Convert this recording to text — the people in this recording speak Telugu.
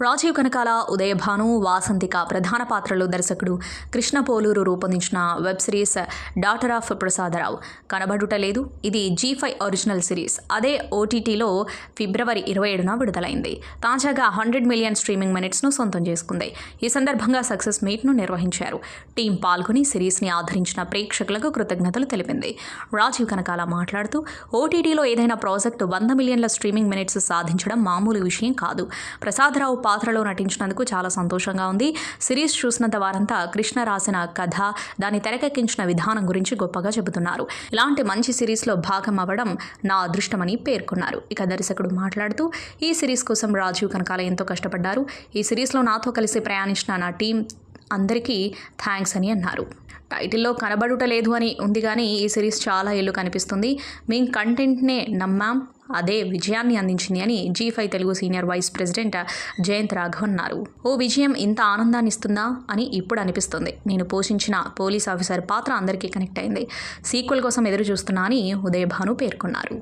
రాజీవ్ కనకాల, ఉదయ భాను, వాసంతిక ప్రధాన పాత్రలో దర్శకుడు కృష్ణ పోలూరు రూపొందించిన web series daughter of Prasadarao కనబడుట లేదు. ఇది G5 ఒరిజినల్ సిరీస్. అదే OTTలో ఫిబ్రవరి 27న విడుదలైంది. తాజాగా 100 మిలియన్ స్ట్రీమింగ్ మినిట్స్ను సొంతం చేసుకుంది. ఈ సందర్భంగా సక్సెస్ మీట్ను నిర్వహించారు. టీం పాల్గొని సిరీస్ని ఆదరించిన ప్రేక్షకులకు కృతజ్ఞతలు తెలిపింది. రాజీవ్ కనకాల మాట్లాడుతూ, OTTలో ఏదైనా ప్రాజెక్టు 100 మిలియన్ల స్ట్రీమింగ్ మినిట్స్ సాధించడం మామూలు విషయం కాదు. ప్రసాదరావు పాత్రలో నటించినందుకు చాలా సంతోషంగా ఉంది. సిరీస్ చూసినంత వారంతా కృష్ణ రాసిన కథ, దాన్ని తెరకెక్కించిన విధానం గురించి గొప్పగా చెబుతున్నారు. ఇలాంటి మంచి సిరీస్లో భాగం అవ్వడం నా అదృష్టమని పేర్కొన్నారు. ఇక దర్శకుడు మాట్లాడుతూ, ఈ సిరీస్ కోసం రాజీవ్ కనకాల ఎంతో కష్టపడ్డారు. ఈ సిరీస్లో నాతో కలిసి ప్రయాణించిన నా టీం అందరికీ థ్యాంక్స్ అని అన్నారు. టైటిల్లో కనబడుట లేదు అని ఉంది, కానీ ఈ సిరీస్ చాలా ఏళ్ళు కనిపిస్తుంది. మేం కంటెంట్నే నమ్మాం, అదే విజయాన్ని అందించింది అని G5 Telugu senior vice president Jayant Raghav అన్నారు. ఓ విజయం ఇంత ఆనందాన్ని ఇస్తుందా అని ఇప్పుడు అనిపిస్తుంది. నేను పోషించిన పోలీస్ ఆఫీసర్ పాత్ర అందరికీ కనెక్ట్ అయింది. సీక్వెల్ కోసం ఎదురు చూస్తున్నా అని ఉదయ భాను పేర్కొన్నారు.